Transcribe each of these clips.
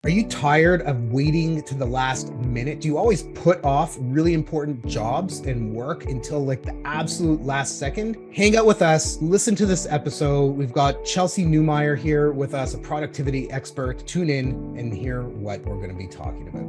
Are you tired of waiting to the last minute? Do you always put off really important jobs and work until like the absolute last second? Hang out with us, listen to this episode. We've got Chelsey Newmyer here with us, a productivity expert. Tune in and hear what we're going to be talking about.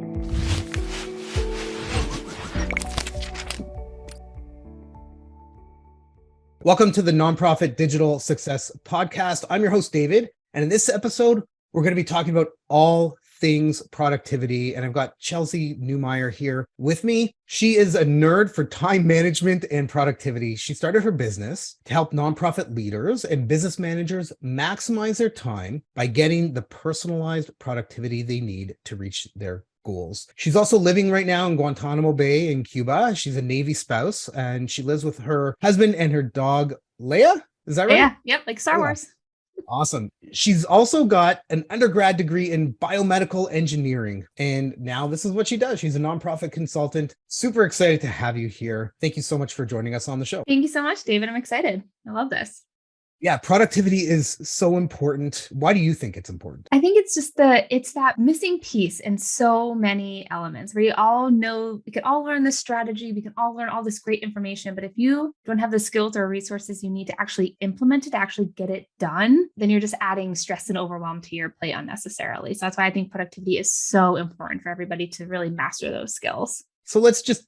Welcome to the Nonprofit Digital Success Podcast. I'm your host, David. And in this episode, we're going to be talking about all things productivity. And I've got Chelsey Newmyer here with me. She is a nerd for time management and productivity. She started her business to help nonprofit leaders and business managers maximize their time by getting the personalized productivity they need to reach their goals. She's also living right now in Guantanamo Bay in Cuba. She's a Navy spouse and she lives with her husband and her dog, Leia. Is that right? Yeah. Yep. Like Star Wars. Awesome. She's also got an undergrad degree in biomedical engineering. And now this is what she does. She's a nonprofit consultant. Super excited to have you here. Thank you so much for joining us on the show. Thank you so much, David. I'm excited. I love this. Yeah, productivity is so important. Why do you think it's important? I think it's just it's that missing piece in so many elements where you all know, we can all learn this strategy, we can all learn all this great information, but if you don't have the skills or resources you need to actually implement it, to actually get it done, then you're just adding stress and overwhelm to your plate unnecessarily. So that's why I think productivity is so important for everybody to really master those skills. So let's just,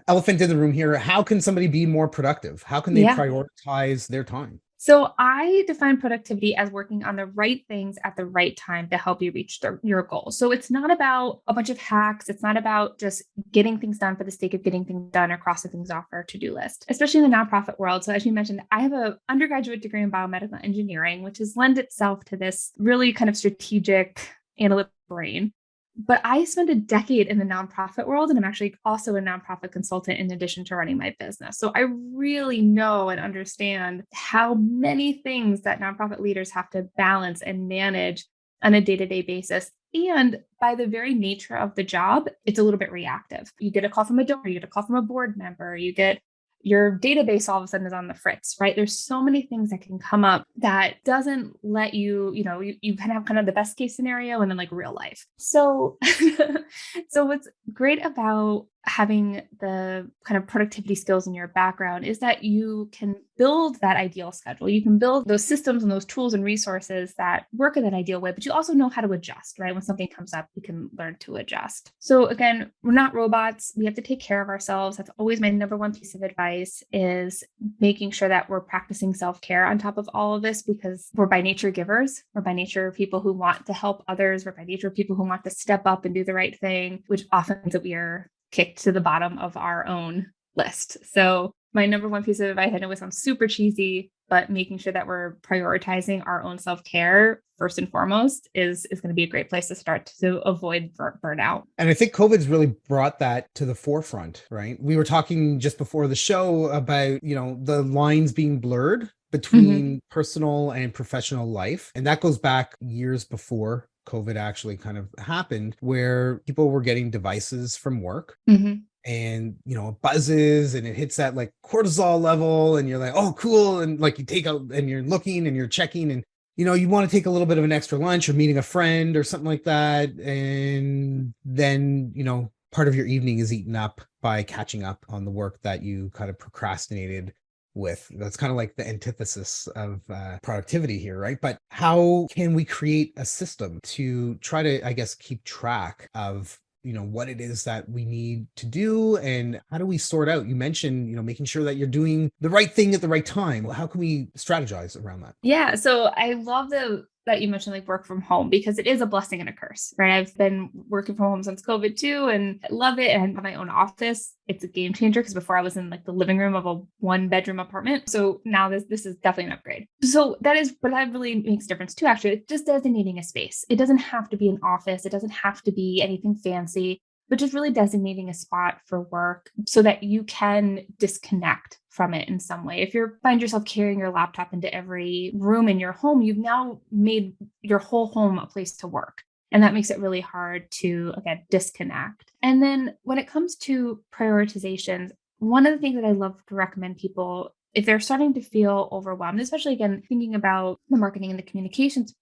elephant in the room here. How can somebody be more productive? How can they prioritize their time? So I define productivity as working on the right things at the right time to help you reach your goals. So it's not about a bunch of hacks. It's not about just getting things done for the sake of getting things done or crossing things off our to-do list, especially in the nonprofit world. So as you mentioned, I have an undergraduate degree in biomedical engineering, which has lent itself to this really kind of strategic analytic brain. But I spent a decade in the nonprofit world, and I'm actually also a nonprofit consultant in addition to running my business. So I really know and understand how many things that nonprofit leaders have to balance and manage on a day-to-day basis. And by the very nature of the job, it's a little bit reactive. You get a call from a donor, you get a call from a board member, you get your database all of a sudden is on the fritz, right? There's so many things that can come up that doesn't let you, you can have kind of the best case scenario and then like real life. So, so what's great about having the kind of productivity skills in your background is that you can build that ideal schedule. You can build those systems and those tools and resources that work in that ideal way, but you also know how to adjust, right? When something comes up, you can learn to adjust. So again, we're not robots. We have to take care of ourselves. That's always my number one piece of advice, is making sure that we're practicing self-care on top of all of this, because we're by nature givers. We're by nature people who want to help others. We're by nature people who want to step up and do the right thing, which often means that we are kicked to the bottom of our own list. So my number one piece of advice, I know it sounds super cheesy, but making sure that we're prioritizing our own self-care first and foremost is going to be a great place to start to avoid burnout. And I think COVID's really brought that to the forefront, right? We were talking just before the show about, the lines being blurred between personal and professional life. And that goes back years before COVID actually kind of happened, where people were getting devices from work and, it buzzes and it hits that like cortisol level and you're like, oh, cool. And like you take out and you're looking and you're checking and, you want to take a little bit of an extra lunch or meeting a friend or something like that. And then, part of your evening is eaten up by catching up on the work that you kind of procrastinated with. That's kind of like the antithesis of productivity here, right? But how can we create a system to try to, I guess, keep track of what it is that we need to do, and how do we sort out? You mentioned, making sure that you're doing the right thing at the right time. How can we strategize around that? Yeah. So I love that you mentioned like work from home, because it is a blessing and a curse, right? I've been working from home since COVID too, and I love it. And I have my own office. It's a game changer, because before I was in like the living room of a 1-bedroom apartment. So now this is definitely an upgrade. So but that really makes a difference too, actually. It's just designating a space. It doesn't have to be an office. It doesn't have to be anything fancy, but just really designating a spot for work so that you can disconnect from it in some way. If you find yourself carrying your laptop into every room in your home, you've now made your whole home a place to work. And that makes it really hard to, again, disconnect. And then when it comes to prioritizations, one of the things that I love to recommend people, if they're starting to feel overwhelmed, especially again, thinking about the marketing and the communications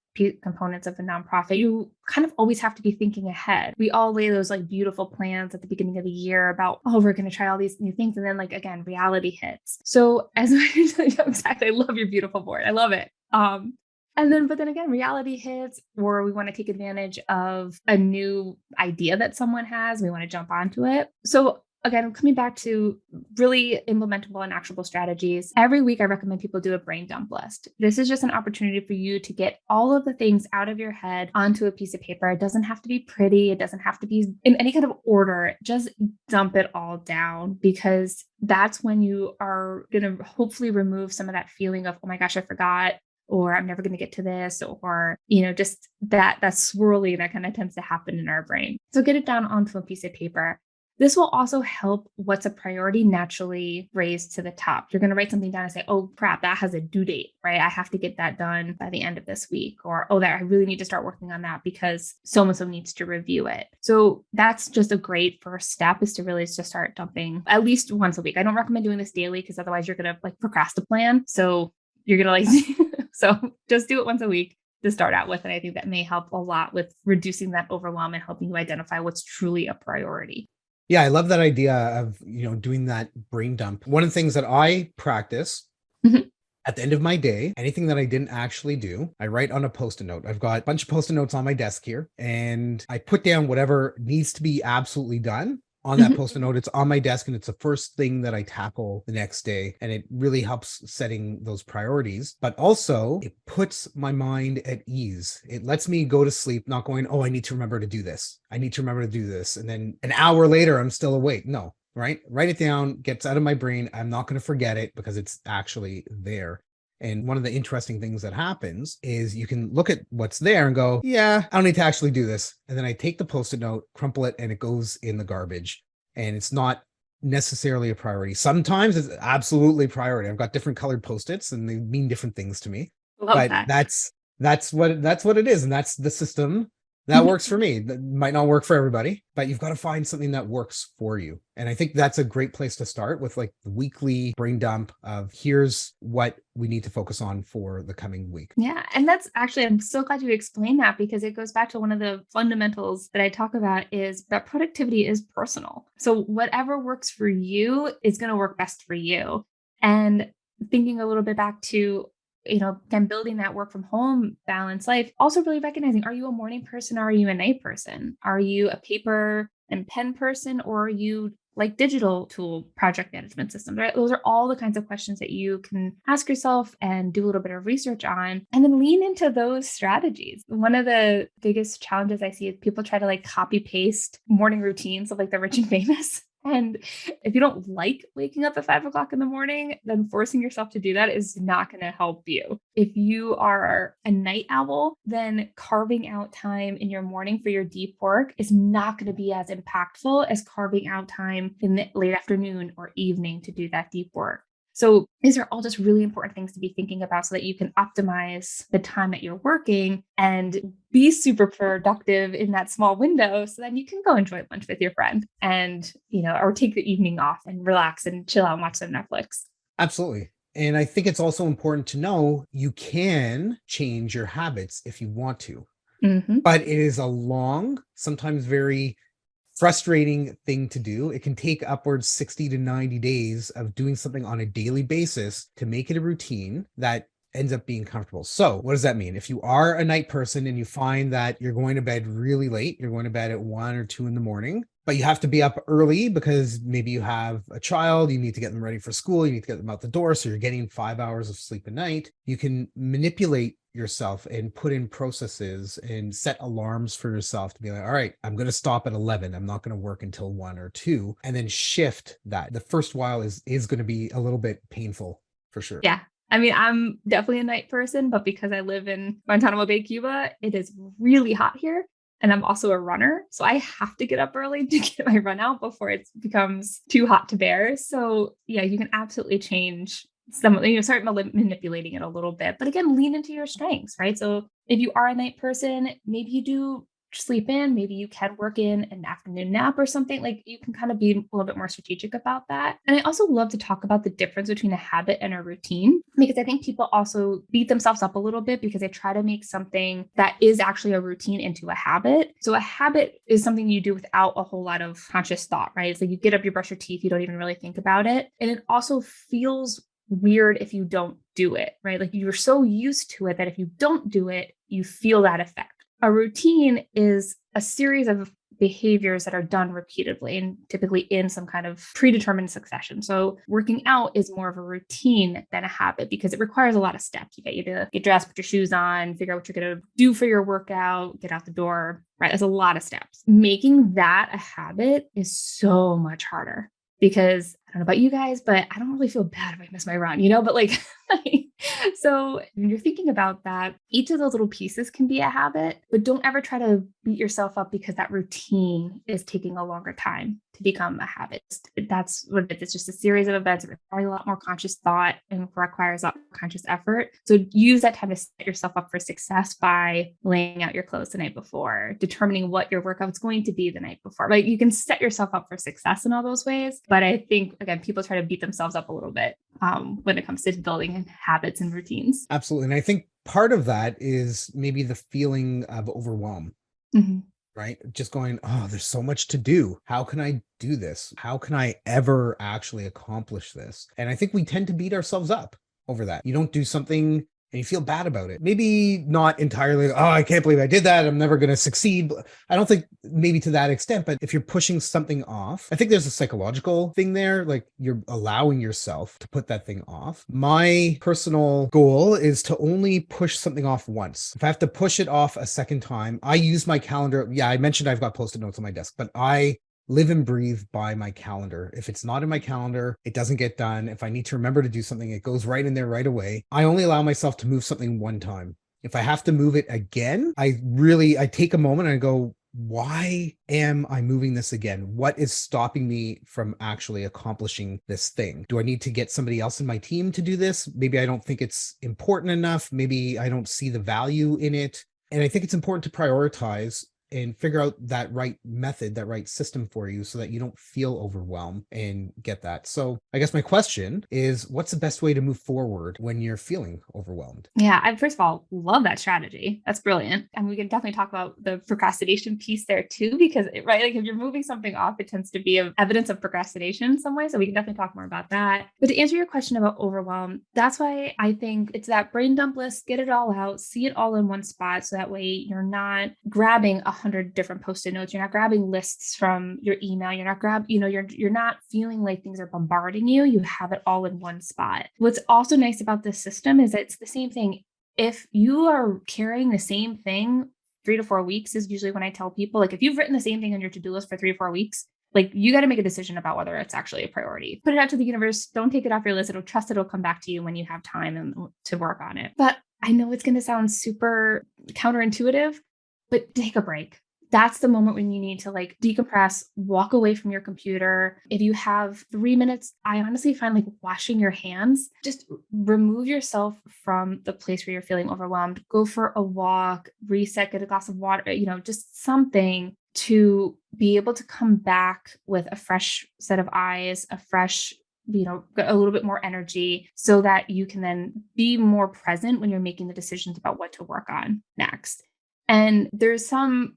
components of a nonprofit, you kind of always have to be thinking ahead. We all lay those like beautiful plans at the beginning of the year about, oh, we're going to try all these new things. And then like, again, reality hits. So as exactly, I love your beautiful board. I love it. But then again, reality hits, or we want to take advantage of a new idea that someone has. We want to jump onto it. So again, coming back to really implementable and actionable strategies, every week I recommend people do a brain dump list. This is just an opportunity for you to get all of the things out of your head onto a piece of paper. It doesn't have to be pretty. It doesn't have to be in any kind of order. Just dump it all down, because that's when you are going to hopefully remove some of that feeling of, oh my gosh, I forgot, or I'm never going to get to this, or, just that swirling that kind of tends to happen in our brain. So get it down onto a piece of paper. This will also help what's a priority naturally raise to the top. You're going to write something down and say, oh crap, that has a due date, right? I have to get that done by the end of this week. Or, oh, that I really need to start working on that because so-and-so needs to review it. So that's just a great first step, is to really just start dumping at least once a week. I don't recommend doing this daily, because otherwise you're going to like procrastinate plan. So you're going to so just do it once a week to start out with. And I think that may help a lot with reducing that overwhelm and helping you identify what's truly a priority. Yeah, I love that idea of, doing that brain dump. One of the things that I practice at the end of my day, anything that I didn't actually do, I write on a Post-it note. I've got a bunch of Post-it notes on my desk here, and I put down whatever needs to be absolutely done on that Post-it note. It's on my desk, and it's the first thing that I tackle the next day. And it really helps setting those priorities, but also it puts my mind at ease. It lets me go to sleep not going, oh, I need to remember to do this. I need to remember to do this. And then an hour later, I'm still awake. No, right? Write it down, gets out of my brain. I'm not going to forget it because it's actually there. And one of the interesting things that happens is you can look at what's there and go, yeah, I don't need to actually do this. And then I take the Post-it note, crumple it, and it goes in the garbage. And it's not necessarily a priority. Sometimes it's absolutely a priority. I've got different colored Post-its and they mean different things to me. Love but that. that's what it is. And that's the system that works for me. That might not work for everybody, but you've got to find something that works for you. And I think that's a great place to start with, like the weekly brain dump of here's what we need to focus on for the coming week. Yeah. And that's actually, I'm so glad you explained that, because it goes back to one of the fundamentals that I talk about, is that productivity is personal. So whatever works for you is going to work best for you. And thinking a little bit back to, again, building that work from home balanced life, also really recognizing, are you a morning person or are you a night person? Are you a paper and pen person, or are you like digital tool project management systems, right? Those are all the kinds of questions that you can ask yourself and do a little bit of research on, and then lean into those strategies. One of the biggest challenges I see is people try to like copy paste morning routines of like the rich and famous. And if you don't like waking up at 5 o'clock in the morning, then forcing yourself to do that is not going to help you. If you are a night owl, then carving out time in your morning for your deep work is not going to be as impactful as carving out time in the late afternoon or evening to do that deep work. So these are all just really important things to be thinking about, so that you can optimize the time that you're working and be super productive in that small window, so then you can go enjoy lunch with your friend and, or take the evening off and relax and chill out and watch some Netflix. Absolutely. And I think it's also important to know you can change your habits if you want to, but it is a long, sometimes very frustrating thing to do. It can take upwards 60 to 90 days of doing something on a daily basis to make it a routine that ends up being comfortable. So what does that mean? If you are a night person and you find that you're going to bed really late, you're going to bed at 1 or 2 in the morning, but you have to be up early because maybe you have a child, you need to get them ready for school, you need to get them out the door, so you're getting 5 hours of sleep a night, you can manipulate yourself and put in processes and set alarms for yourself to be like, all right, I'm going to stop at 11. I'm not going to work until 1 or 2, and then shift that. The first while is going to be a little bit painful for sure. Yeah. I mean, I'm definitely a night person, but because I live in Guantanamo Bay, Cuba, it is really hot here. And I'm also a runner. So I have to get up early to get my run out before it becomes too hot to bear. So yeah, you can absolutely change start manipulating it a little bit, but again, lean into your strengths, right? So if you are a night person, maybe you do sleep in. Maybe you can work in an afternoon nap or something. Like you can kind of be a little bit more strategic about that. And I also love to talk about the difference between a habit and a routine, because I think people also beat themselves up a little bit because they try to make something that is actually a routine into a habit. So a habit is something you do without a whole lot of conscious thought, right? It's like you get up, you brush your teeth, you don't even really think about it. And it also feels weird if you don't do it, right? Like you're so used to it that if you don't do it, you feel that effect. A routine is a series of behaviors that are done repeatedly and typically in some kind of predetermined succession. So working out is more of a routine than a habit because it requires a lot of steps. You get you to get dressed, put your shoes on, figure out what you're going to do for your workout, get out the door, right? There's a lot of steps. Making that a habit is so much harder because I don't know about you guys, but I don't really feel bad if I miss my run, but like, so when you're thinking about that, each of those little pieces can be a habit, but don't ever try to beat yourself up because that routine is taking a longer time to become a habit. That's what it is. It's just a series of events. It requires a lot more conscious thought and requires a lot more conscious effort. So use that time to set yourself up for success by laying out your clothes the night before, determining what your workout's going to be the night before. Like you can set yourself up for success in all those ways. But I think, again, people try to beat themselves up a little bit when it comes to building habits and routines. Absolutely. And I think part of that is maybe the feeling of overwhelm. Mm-hmm. Right? Just going, oh, there's so much to do. How can I do this? How can I ever actually accomplish this? And I think we tend to beat ourselves up over that. You don't do something and you feel bad about it. Maybe not entirely, oh, I can't believe I did that. I'm never going to succeed. I don't think maybe to that extent, but if you're pushing something off, I think there's a psychological thing there. Like you're allowing yourself to put that thing off. My personal goal is to only push something off once. If I have to push it off a second time, I use my calendar. Yeah, I mentioned I've got Post-it notes on my desk, but I live and breathe by my calendar. If it's not in my calendar, it doesn't get done. If I need to remember to do something, it goes right in there right away. I only allow myself to move something one time. If I have to move it again, I take a moment and I go, why am I moving this again? What is stopping me from actually accomplishing this thing? Do I need to get somebody else in my team to do this? Maybe I don't think it's important enough. Maybe I don't see the value in it. And I think it's important to prioritize and figure out that right method, that right system for you so that you don't feel overwhelmed and get that. So I guess my question is, what's the best way to move forward when you're feeling overwhelmed? Yeah, I first of all love that strategy. That's brilliant. And we can definitely talk about the procrastination piece there too, because right, like if you're moving something off, it tends to be evidence of procrastination in some way. So we can definitely talk more about that. But to answer your question about overwhelm, that's why I think it's that brain dump list, get it all out, see it all in one spot. So that way you're not grabbing 100 different Post-it notes. You're not grabbing lists from your email. You're not you're not feeling like things are bombarding you. You have it all in one spot. What's also nice about this system is that it's the same thing. If you are carrying the same thing 3 to 4 weeks is usually when I tell people, like if you've written the same thing on your to-do list for 3 to 4 weeks, like you got to make a decision about whether it's actually a priority. Put it out to the universe. Don't take it off your list. It'll come back to you when you have time and to work on it. But I know it's going to sound super counterintuitive, but take a break. That's the moment when you need to like decompress, walk away from your computer. If you have 3 minutes, I honestly find like washing your hands, just remove yourself from the place where you're feeling overwhelmed. Go for a walk, reset, get a glass of water, just something to be able to come back with a fresh set of eyes, a fresh a little bit more energy so that you can then be more present when you're making the decisions about what to work on next. And there's some,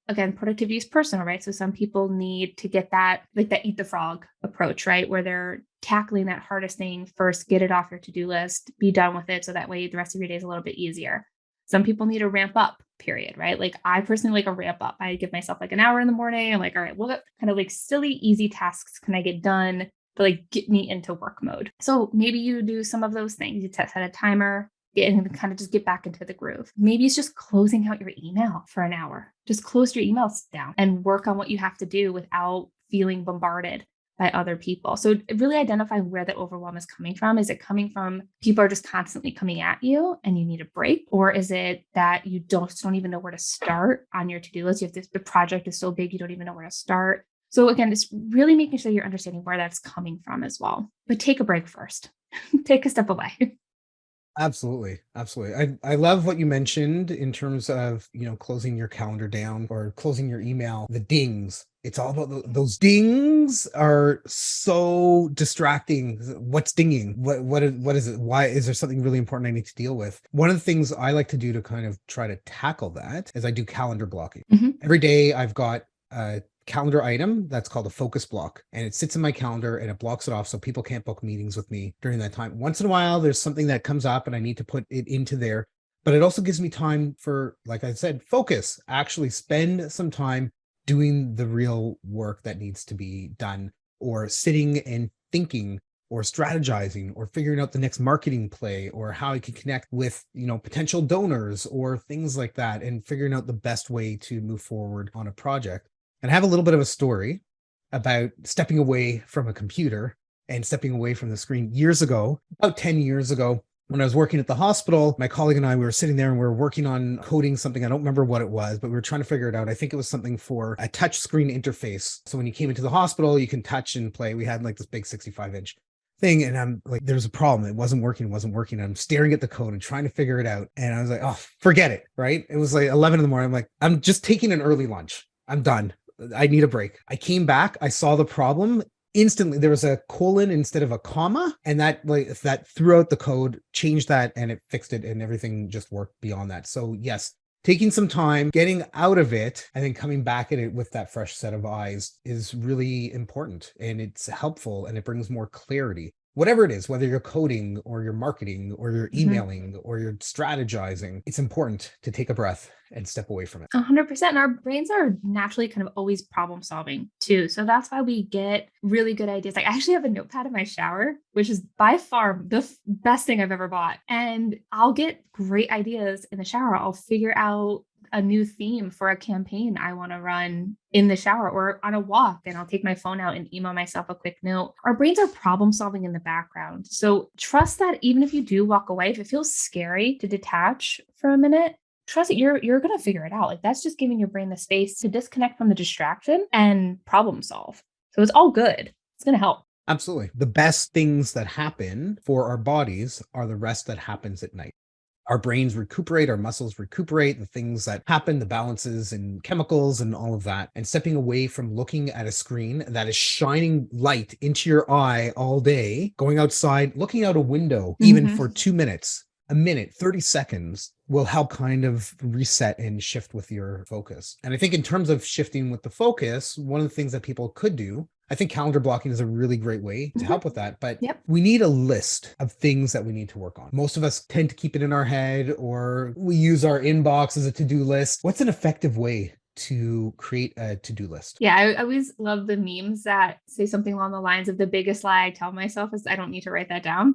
again, productivity is personal, right? So some people need to get that, like that eat the frog approach, right? Where they're tackling that hardest thing first, get it off your to-do list, be done with it. So that way the rest of your day is a little bit easier. Some people need a ramp up period, right? Like I personally like a ramp up. I give myself like an hour in the morning. I'm like, all right, what kind of like silly, easy tasks can I get done to like get me into work mode? So maybe you do some of those things. You set a timer, and kind of just get back into the groove. Maybe it's just closing out your email for an hour. Just close your emails down and work on what you have to do without feeling bombarded by other people. So really identify where that overwhelm is coming from. Is it coming from people are just constantly coming at you and you need a break? Or is it that you don't even know where to start on your to-do list? The project is so big, you don't even know where to start. So again, it's really making sure you're understanding where that's coming from as well. But take a break first. Take a step away. Absolutely. Absolutely. I love what you mentioned in terms of, closing your calendar down or closing your email, the dings. It's all about those dings are so distracting. What's dinging? What is it? Why is there something really important I need to deal with? One of the things I like to do to kind of try to tackle that is I do calendar blocking. Mhm. Every day I've got a calendar item that's called a focus block, and it sits in my calendar and it blocks it off so people can't book meetings with me during that time. Once in a while there's something that comes up and I need to put it into there, but it also gives me time for, like I said, focus, actually spend some time doing the real work that needs to be done, or sitting and thinking or strategizing or figuring out the next marketing play or how I can connect with, potential donors or things like that, and figuring out the best way to move forward on a project. And I have a little bit of a story about stepping away from a computer and stepping away from the screen years ago, about 10 years ago. When I was working at the hospital, my colleague and I, we were sitting there and we were working on coding something. I don't remember what it was, but we were trying to figure it out. I think it was something for a touch screen interface. So when you came into the hospital, you can touch and play. We had like this big 65-inch thing, and I'm like, there's a problem. It wasn't working. I'm staring at the code and trying to figure it out. And I was like, oh, forget it. Right. It was like 11 in the morning. I'm like, I'm just taking an early lunch. I'm done. I need a break. I came back. I saw the problem. Instantly there was a colon instead of a comma, and that threw out the code, changed that, and it fixed it, and everything just worked beyond that. So yes, taking some time, getting out of it, and then coming back at it with that fresh set of eyes is really important, and it's helpful, and it brings more clarity. Whatever it is, whether you're coding or you're marketing or you're Mhm. emailing or you're strategizing, it's important to take a breath and step away from it. 100%. And our brains are naturally kind of always problem solving too. So that's why we get really good ideas. Like I actually have a notepad in my shower, which is by far the best thing I've ever bought. And I'll get great ideas in the shower. I'll figure out a new theme for a campaign I want to run in the shower or on a walk, and I'll take my phone out and email myself a quick note. Our brains are problem solving in the background. So trust that even if you do walk away, if it feels scary to detach for a minute, trust that you're going to figure it out. Like that's just giving your brain the space to disconnect from the distraction and problem solve. So it's all good. It's going to help. Absolutely. The best things that happen for our bodies are the rest that happens at night. Our brains recuperate, our muscles recuperate, the things that happen, the balances and chemicals and all of that. And stepping away from looking at a screen that is shining light into your eye all day, going outside, looking out a window, even Mhm. for 2 minutes, a minute, 30 seconds will help kind of reset and shift with your focus. And I think in terms of shifting with the focus, one of the things that people could do, I think calendar blocking is a really great way to Mhm. help with that. But Yep. we need a list of things that we need to work on. Most of us tend to keep it in our head, or we use our inbox as a to-do list. What's an effective way to create a to-do list? Yeah, I always love the memes that say something along the lines of the biggest lie I tell myself is I don't need to write that down.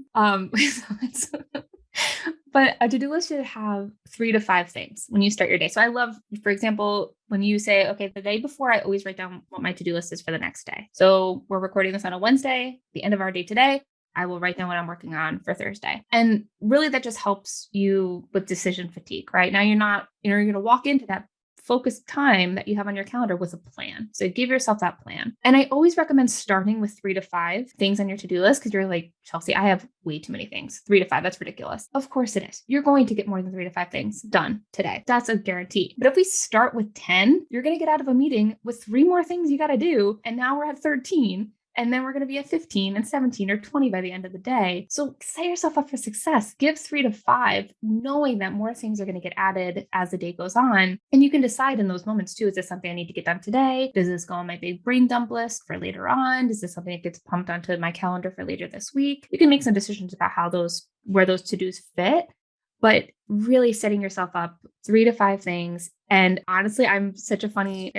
But a to-do list should have 3 to 5 things when you start your day. So I love, for example, when you say, okay, the day before, I always write down what my to-do list is for the next day. So we're recording this on a Wednesday, the end of our day today. I will write down what I'm working on for Thursday. And really that just helps you with decision fatigue, right? Now you're going to walk into that focused time that you have on your calendar with a plan. So give yourself that plan. And I always recommend starting with 3 to 5 things on your to do list because you're like, Chelsey, I have way too many things. 3 to 5, that's ridiculous. Of course it is. You're going to get more than 3 to 5 things done today. That's a guarantee. But if we start with 10, you're going to get out of a meeting with 3 more things you got to do. And now we're at 13. And then we're going to be at 15 and 17 or 20 by the end of the day. So set yourself up for success. Give 3 to 5, knowing that more things are going to get added as the day goes on. And you can decide in those moments too, is this something I need to get done today? Does this go on my big brain dump list for later on? Is this something that gets pumped onto my calendar for later this week? You can make some decisions about where those to-dos fit, but really setting yourself up 3 to 5 things. And honestly, I'm such a funny,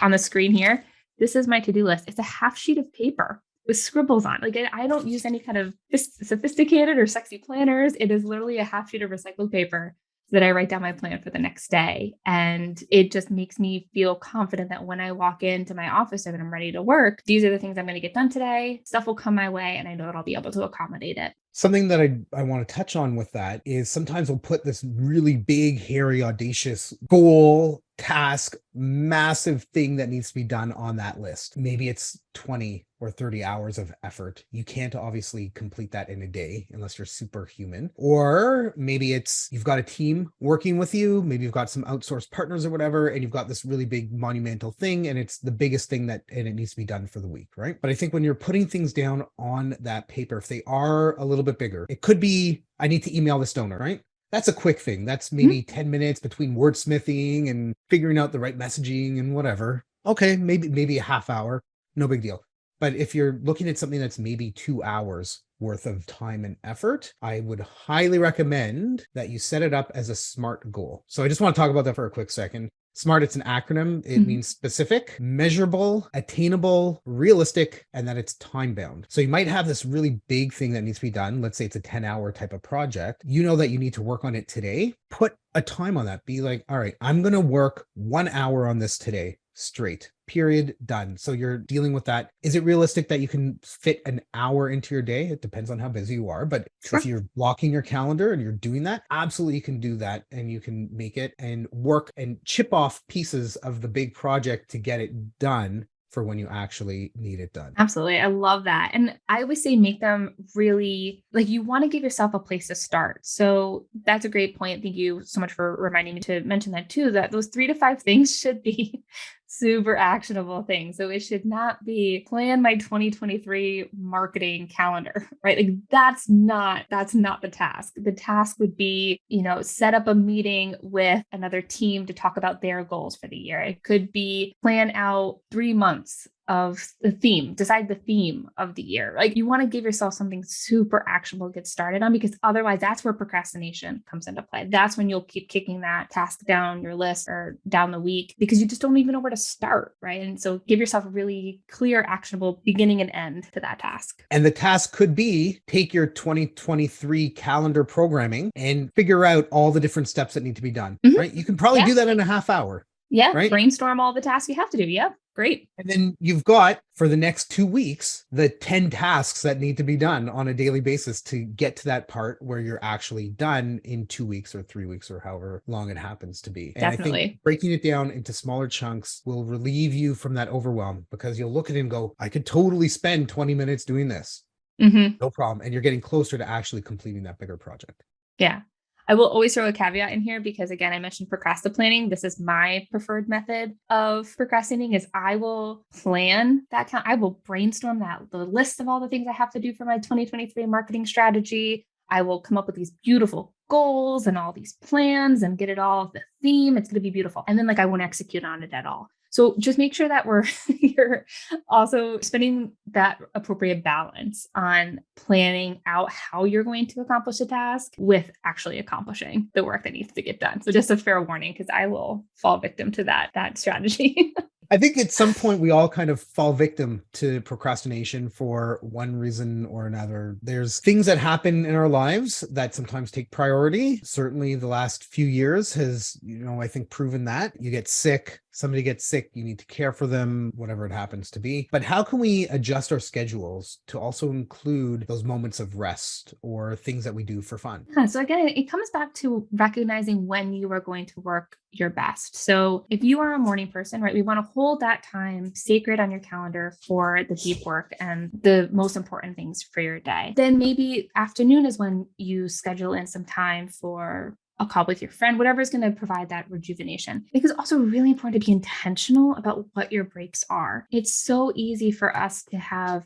on the screen here, this is my to-do list. It's a half sheet of paper with scribbles on. Like I don't use any kind of sophisticated or sexy planners. It is literally a half sheet of recycled paper that I write down my plan for the next day. And it just makes me feel confident that when I walk into my office and I'm ready to work, these are the things I'm going to get done today. Stuff will come my way and I know that I'll be able to accommodate it. Something that I want to touch on with that is sometimes we'll put this really big, hairy, audacious goal task, massive thing that needs to be done on that list. Maybe it's 20 or 30 hours of effort. You can't obviously complete that in a day unless you're superhuman. Or maybe it's you've got a team working with you, maybe you've got some outsourced partners or whatever, and you've got this really big monumental thing, and it's the biggest thing and it needs to be done for the week, right? But I think when you're putting things down on that paper, if they are a little bit bigger, it could be, I need to email this donor, right? That's a quick thing. That's maybe 10 minutes between wordsmithing and figuring out the right messaging and whatever. Okay, maybe a half hour, no big deal. But if you're looking at something that's maybe 2 hours worth of time and effort, I would highly recommend that you set it up as a SMART goal. So I just want to talk about that for a quick second. SMART, it's an acronym. It means specific, measurable, attainable, realistic, and that it's time bound. So you might have this really big thing that needs to be done. Let's say it's a 10-hour type of project. You know that you need to work on it today. Put a time on that. Be like, all right, I'm going to work 1 hour on this today. Straight, period, done. So you're dealing with that. Is it realistic that you can fit an hour into your day? It depends on how busy you are. But if you're blocking your calendar and you're doing that, absolutely you can do that, and you can make it and work and chip off pieces of the big project to get it done for when you actually need it done. Absolutely. I love that. And I always say make them really like you want to give yourself a place to start. So that's a great point. Thank you so much for reminding me to mention that too, that those 3 to 5 things should be super actionable things. So it should not be plan my 2023 marketing calendar, right? Like that's not the task. The task would be, set up a meeting with another team to talk about their goals for the year. It could be plan out 3 months of the theme, decide the theme of the year. Like you want to give yourself something super actionable to get started on, because otherwise that's where procrastination comes into play. That's when you'll keep kicking that task down your list or down the week because you just don't even know where to start, right? And so give yourself a really clear, actionable beginning and end to that task. And the task could be take your 2023 calendar programming and figure out all the different steps that need to be done, right? You can probably do that in a half hour. Yeah. Right? Brainstorm all the tasks you have to do. Yeah. Great. And then you've got for the next 2 weeks, the 10 tasks that need to be done on a daily basis to get to that part where you're actually done in 2 weeks or 3 weeks or however long it happens to be. And Definitely. I think breaking it down into smaller chunks will relieve you from that overwhelm, because you'll look at it and go, I could totally spend 20 minutes doing this. No problem. And you're getting closer to actually completing that bigger project. Yeah. I will always throw a caveat in here because, again, I mentioned procrastinating. This is my preferred method of procrastinating is I will plan that. I will brainstorm the list of all the things I have to do for my 2023 marketing strategy. I will come up with these beautiful goals and all these plans and get it all the theme. It's going to be beautiful. And then I won't execute on it at all. So just make sure that you're also spending that appropriate balance on planning out how you're going to accomplish a task with actually accomplishing the work that needs to get done. So just a fair warning, because I will fall victim to that strategy. I think at some point we all kind of fall victim to procrastination for one reason or another. There's things that happen in our lives that sometimes take priority. Certainly the last few years has, I think proven that. You get sick, somebody gets sick, you need to care for them, whatever it happens to be. But how can we adjust our schedules to also include those moments of rest or things that we do for fun? Yeah, so again, it comes back to recognizing when you are going to work your best. So if you are a morning person, right, we want to hold that time sacred on your calendar for the deep work and the most important things for your day. Then maybe afternoon is when you schedule in some time for a call with your friend, whatever is going to provide that rejuvenation. I think it's also really important to be intentional about what your breaks are. It's so easy for us to have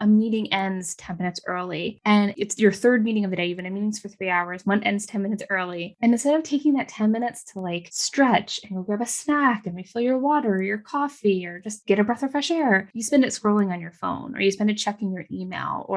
a meeting ends 10 minutes early and it's your third meeting of the day. You've been in meetings for 3 hours. One ends 10 minutes early. And instead of taking that 10 minutes to stretch and go grab a snack and refill your water or your coffee or just get a breath of fresh air, you spend it scrolling on your phone or you spend it checking your email.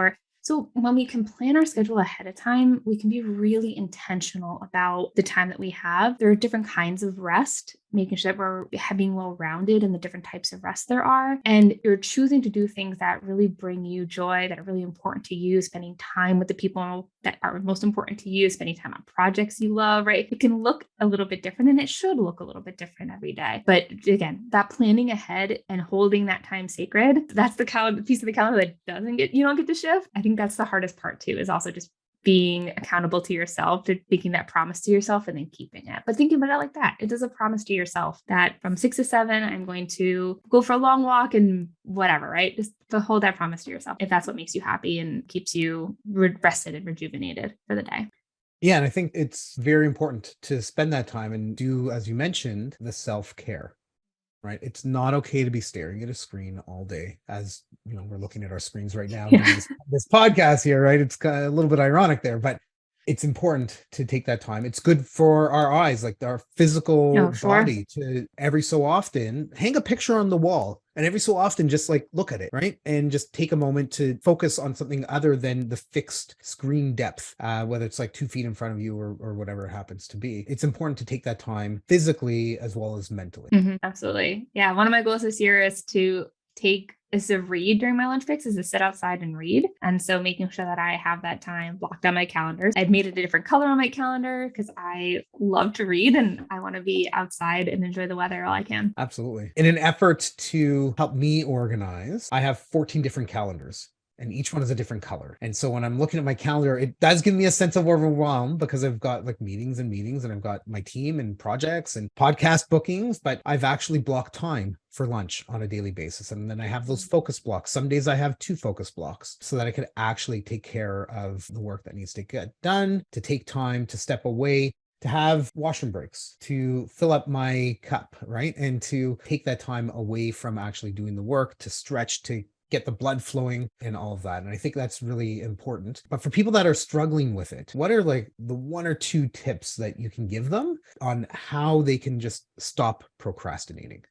So when we can plan our schedule ahead of time, we can be really intentional about the time that we have. There are different kinds of rest, making sure that we're being well-rounded in the different types of rest there are. And you're choosing to do things that really bring you joy, that are really important to you, spending time with the people that are most important to you, spending time on projects you love, right? It can look a little bit different and it should look a little bit different every day. But again, that planning ahead and holding that time sacred, that's the piece of the calendar that you don't get to shift. I think that's the hardest part too, is also just being accountable to yourself, to making that promise to yourself and then keeping it. But thinking about it like that, it is a promise to yourself that from 6 to 7, I'm going to go for a long walk and whatever, right? Just to hold that promise to yourself if that's what makes you happy and keeps you rested and rejuvenated for the day. Yeah, and I think it's very important to spend that time and do, as you mentioned, the self-care, right? It's not okay to be staring at a screen all day, as you know, we're looking at our screens right now doing Yeah. this podcast here, right? It's kind of a little bit ironic there, but it's important to take that time. It's good for our eyes, like our physical Oh, sure. body, to every so often hang a picture on the wall and every so often just like look at it, right? And just take a moment to focus on something other than the fixed screen depth, whether it's like 2 feet in front of you or whatever it happens to be. It's important to take that time physically as well as mentally. Absolutely. Yeah. One of my goals this year is to read during my lunch breaks, is to sit outside and read. And so making sure that I have that time blocked on my calendar. I've made it a different color on my calendar because I love to read and I want to be outside and enjoy the weather all I can. Absolutely. In an effort to help me organize, I have 14 different calendars, and each one is a different color. And so when I'm looking at my calendar, it does give me a sense of overwhelm because I've got like meetings and I've got my team and projects and podcast bookings, but I've actually blocked time for lunch on a daily basis. And then I have those focus blocks. Some days I have 2 focus blocks so that I could actually take care of the work that needs to get done, to take time to step away, to have washroom breaks, to fill up my cup, right? And to take that time away from actually doing the work, to stretch, to get the blood flowing and all of that. And I think that's really important. But for people that are struggling with it, what are like the 1 or 2 tips that you can give them on how they can just stop procrastinating?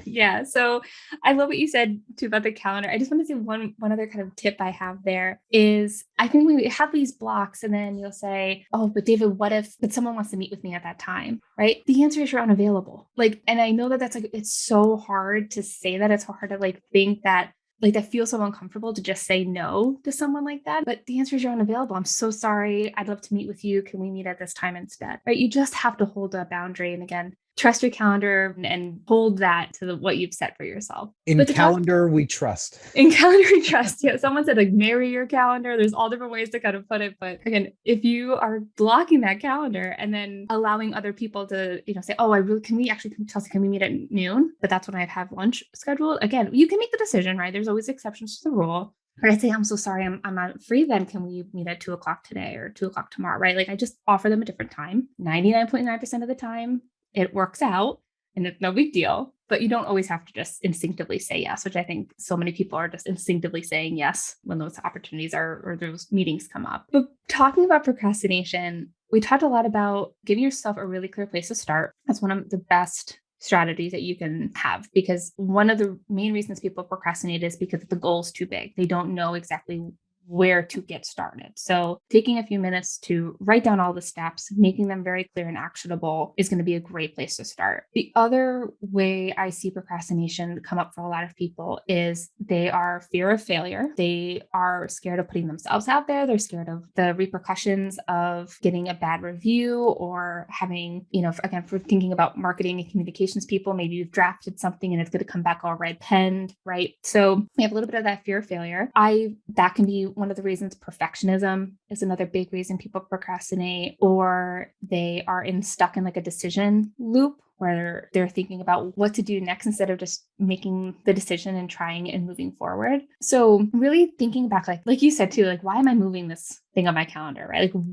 Yeah. So I love what you said too about the calendar. I just want to say one other kind of tip I have there is I think we have these blocks and then you'll say, oh, but David, what if but someone wants to meet with me at that time? Right. The answer is you're unavailable. Like, and I know that that's like it's so hard to say that. It's hard to like think that like that feels so uncomfortable to just say no to someone like that. But the answer is you're unavailable. I'm so sorry. I'd love to meet with you. Can we meet at this time instead? Right. You just have to hold a boundary. And again, trust your calendar and hold that to what you've set for yourself. In calendar, we trust. In calendar, we trust. Yeah. Someone said like marry your calendar. There's all different ways to kind of put it. But again, if you are blocking that calendar and then allowing other people to, say, oh, Chelsey, can we meet at noon? But that's when I have lunch scheduled. Again, you can make the decision, right? There's always exceptions to the rule. Or I say, I'm so sorry, I'm not free then. Can we meet at 2:00 today or 2:00 tomorrow? Right. Like I just offer them a different time. 99.9% of the time, it works out and it's no big deal, but you don't always have to just instinctively say yes, which I think so many people are just instinctively saying yes when those opportunities or those meetings come up. But talking about procrastination, we talked a lot about giving yourself a really clear place to start. That's one of the best strategies that you can have, because one of the main reasons people procrastinate is because the goal is too big. They don't know exactly where to get started. So taking a few minutes to write down all the steps, making them very clear and actionable is going to be a great place to start. The other way I see procrastination come up for a lot of people is they are fear of failure. They are scared of putting themselves out there. They're scared of the repercussions of getting a bad review or having, again, for thinking about marketing and communications people, maybe you've drafted something and it's going to come back all red penned, right? So we have a little bit of that fear of failure. That can be one of the reasons. Perfectionism is another big reason people procrastinate, or they are stuck in like a decision loop where they're thinking about what to do next instead of just making the decision and trying and moving forward. So really thinking back, like you said too, like, why am I moving this thing on my calendar, right? Like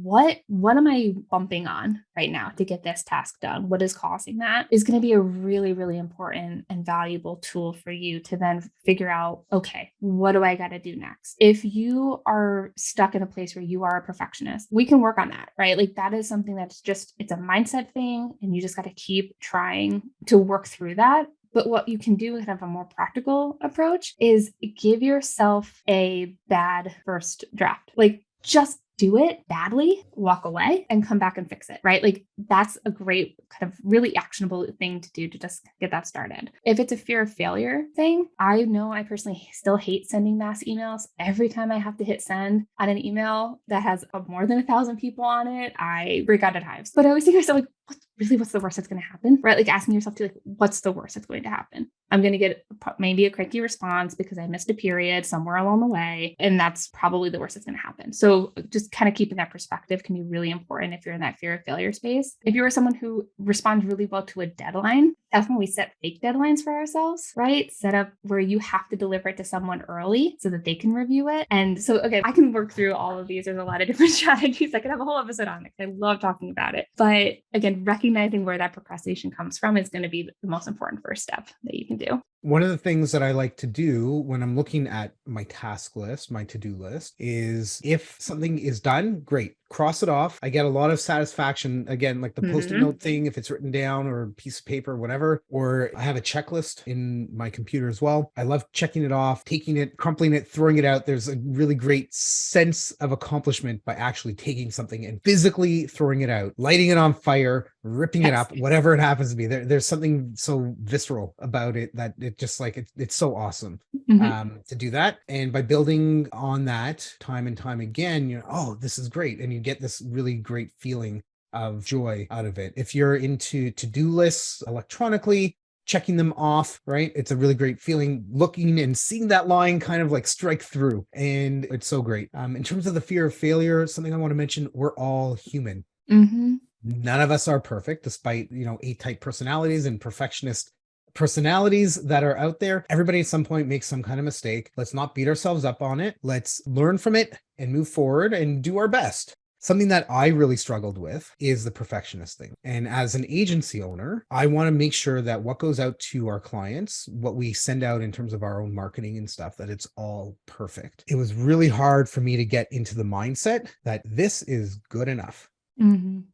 what am I bumping on right now to get this task done? What is causing that is going to be a really, really important and valuable tool for you to then figure out, okay, what do I got to do next? If you are stuck in a place where you are a perfectionist, we can work on that, right? Like that is something that's just, it's a mindset thing and you just got to keep trying to work through that. But what you can do with kind of a more practical approach is give yourself a bad first draft. Like just do it badly, walk away and come back and fix it, right? Like that's a great kind of really actionable thing to do to just get that started. If it's a fear of failure thing, I know I personally still hate sending mass emails. Every time I have to hit send on an email that has more than 1,000 people on it, I break out at hives. But I always think to myself, like, what's the worst that's going to happen? Right? Like asking yourself to like, what's the worst that's going to happen? I'm going to get maybe a cranky response because I missed a period somewhere along the way. And that's probably the worst that's going to happen. So just kind of keeping that perspective can be really important if you're in that fear of failure space. If you are someone who responds really well to a deadline, that's when we set fake deadlines for ourselves, right? Set up where you have to deliver it to someone early so that they can review it. And so, okay, I can work through all of these. There's a lot of different strategies. I could have a whole episode on it. I love talking about it. But again, recognizing where that procrastination comes from is going to be the most important first step that you can do. One of the things that I like to do when I'm looking at my task list, my to-do list, is if something is done, great, cross it off. I get a lot of satisfaction, again, like the post-it note thing, if it's written down or a piece of paper, whatever, or I have a checklist in my computer as well. I love checking it off, taking it, crumpling it, throwing it out. There's a really great sense of accomplishment by actually taking something and physically throwing it out, lighting it on fire, ripping it up, whatever it happens to be. There's something so visceral about it that it just like, it's so awesome to do that. And by building on that time and time again, you're, oh, this is great. And you get this really great feeling of joy out of it. If you're into to-do lists electronically, checking them off, right? It's a really great feeling looking and seeing that line kind of like strike through. And it's so great. In terms of the fear of failure, something I want to mention, we're all human. None of us are perfect, despite, A-type personalities and perfectionist personalities that are out there. Everybody at some point makes some kind of mistake. Let's not beat ourselves up on it. Let's learn from it and move forward and do our best. Something that I really struggled with is the perfectionist thing. And as an agency owner, I want to make sure that what goes out to our clients, what we send out in terms of our own marketing and stuff, that it's all perfect. It was really hard for me to get into the mindset that this is good enough.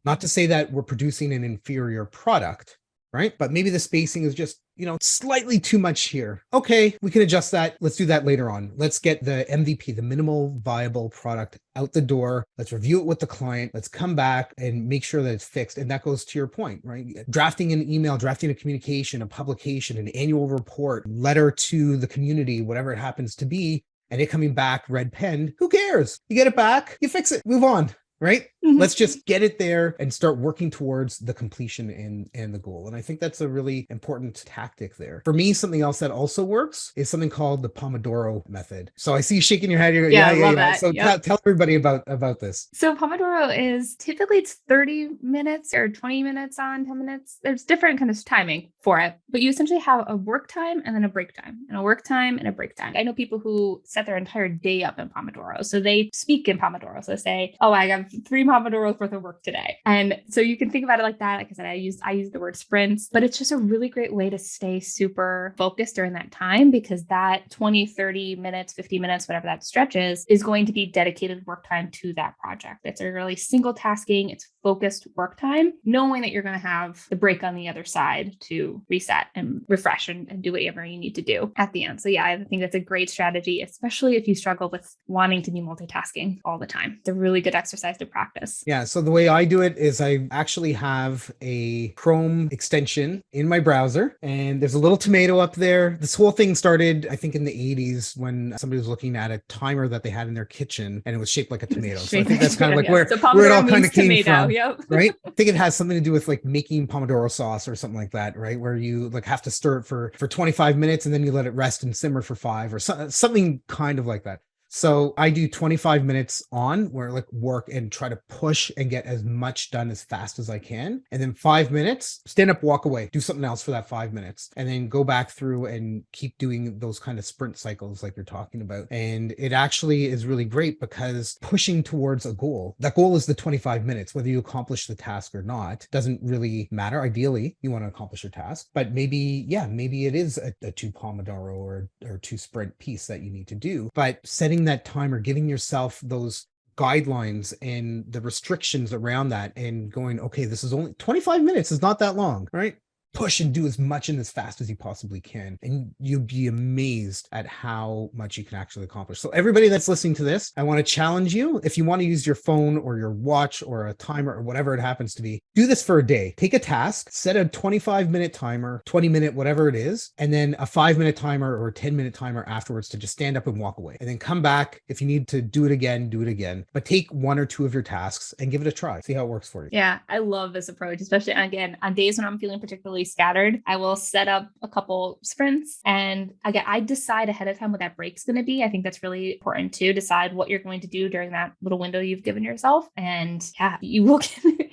Not to say that we're producing an inferior product, right? But maybe the spacing is just, slightly too much here. Okay, we can adjust that. Let's do that later on. Let's get the MVP, the minimal viable product, out the door. Let's review it with the client. Let's come back and make sure that it's fixed. And that goes to your point, right? Drafting an email, drafting a communication, a publication, an annual report, letter to the community, whatever it happens to be, and it coming back red penned. Who cares? You get it back, you fix it, move on. Right? Let's just get it there and start working towards the completion and the goal. And I think that's a really important tactic there. For me, something else that also works is something called the Pomodoro method. So I see you shaking your head. Yeah. So tell everybody about this. So Pomodoro is typically it's 30 minutes or 20 minutes on 10 minutes. There's different kind of timing for it, but you essentially have a work time and then a break time and a work time and a break time. I know people who set their entire day up in Pomodoro. So they speak in Pomodoro. So they say, oh, I got 3 Pomodoros worth of work today. And so you can think about it like that. Like I said, I use the word sprints, but it's just a really great way to stay super focused during that time, because that 20, 30 minutes, 50 minutes, whatever that stretch is going to be dedicated work time to that project. It's a really single tasking, it's focused work time, knowing that you're going to have the break on the other side to reset and refresh and do whatever you need to do at the end. So yeah, I think that's a great strategy, especially if you struggle with wanting to be multitasking all the time. It's a really good exercise to practice. Yeah. So the way I do it is I actually have a Chrome extension in my browser, and there's a little tomato up there. This whole thing started, I think, in the 80s when somebody was looking at a timer that they had in their kitchen and it was shaped like a tomato. So I think that's kind of like where it all kind of came from. Yep. Right? I think it has something to do with like making Pomodoro sauce or something like that, right? Where you like have to stir it for 25 minutes and then you let it rest and simmer for 5 or something kind of like that. So I do 25 minutes on where like work and try to push and get as much done as fast as I can. And then 5 minutes, stand up, walk away, do something else for that 5 minutes, and then go back through and keep doing those kind of sprint cycles like you're talking about. And it actually is really great because pushing towards a goal, that goal is the 25 minutes, whether you accomplish the task or not, doesn't really matter. Ideally, you want to accomplish your task, but maybe it is a 2 Pomodoro or 2 sprint piece that you need to do. But setting that time or giving yourself those guidelines and the restrictions around that and going, okay, this is only 25 minutes is not that long, right? push and do as much and as fast as you possibly can. And you'll be amazed at how much you can actually accomplish. So everybody that's listening to this, I want to challenge you. If you want to use your phone or your watch or a timer or whatever it happens to be, do this for a day. Take a task, set a 25-minute timer, 20-minute, whatever it is, and then a 5-minute timer or a 10-minute timer afterwards to just stand up and walk away. And then come back. If you need to do it again, do it again. But take one or two of your tasks and give it a try. See how it works for you. Yeah, I love this approach, especially again on days when I'm feeling particularly scattered. I will set up a couple sprints, and again, I decide ahead of time what that break's going to be. I think that's really important to decide what you're going to do during that little window you've given yourself. And yeah, you will get,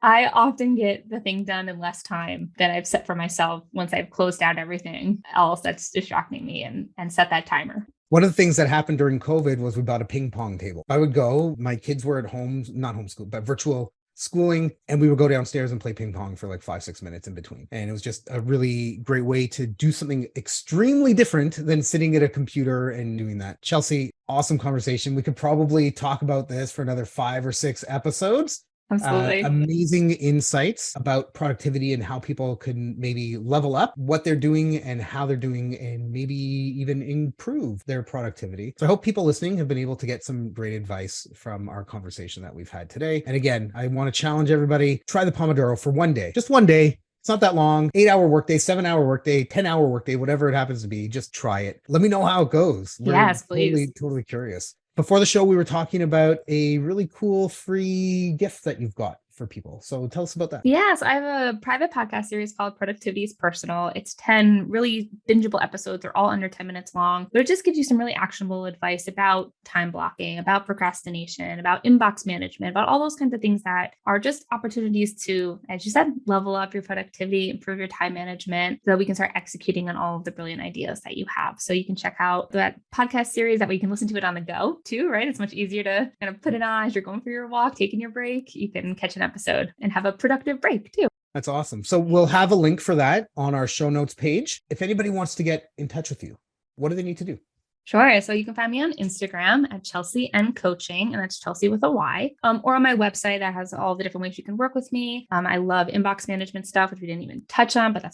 I often get the thing done in less time than I've set for myself once I've closed out everything else that's distracting me and set that timer. One of the things that happened during COVID was we bought a ping pong table. I would go, my kids were at home, not homeschool, but virtual schooling, and we would go downstairs and play ping pong for like 5-6 minutes in between. And it was just a really great way to do something extremely different than sitting at a computer and doing that. Chelsey, awesome conversation. We could probably talk about this for another 5 or 6 episodes. Absolutely. Amazing insights about productivity and how people can maybe level up what they're doing and how they're doing and maybe even improve their productivity. So I hope people listening have been able to get some great advice from our conversation that we've had today. And again, I want to challenge everybody, try the Pomodoro for one day, just one day. It's not that long, 8-hour workday, 7-hour workday, 10-hour workday, whatever it happens to be, just try it. Let me know how it goes. Yes, please. Totally curious. Before the show, we were talking about a really cool free gift that you've got for people. So tell us about that. Yes, I have a private podcast series called Productivity is Personal. It's 10 really bingeable episodes. They're all under 10 minutes long, but it just gives you some really actionable advice about time blocking, about procrastination, about inbox management, about all those kinds of things that are just opportunities to, as you said, level up your productivity, improve your time management so that we can start executing on all of the brilliant ideas that you have. So you can check out that podcast series. That way you can listen to it on the go too, right? It's much easier to kind of put it on as you're going for your walk, taking your break. You can catch an episode and have a productive break too. That's awesome. So we'll have a link for that on our show notes page. If anybody wants to get in touch with you, what do they need to do? Sure. So you can find me on Instagram at Chelsey N Coaching, and that's Chelsey with a Y, or on my website that has all the different ways you can work with me. I love inbox management stuff, which we didn't even touch on, but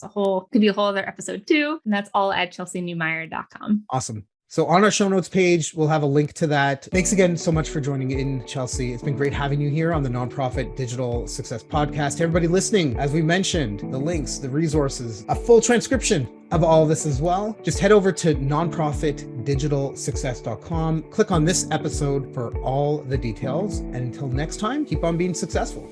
could be a whole other episode too. And that's all at chelseynewmyer.com. Awesome. So on our show notes page, we'll have a link to that. Thanks again so much for joining in, Chelsey. It's been great having you here on the Nonprofit Digital Success Podcast. Everybody listening, as we mentioned, the links, the resources, a full transcription of all of this as well. Just head over to nonprofitdigitalsuccess.com. Click on this episode for all the details. And until next time, keep on being successful.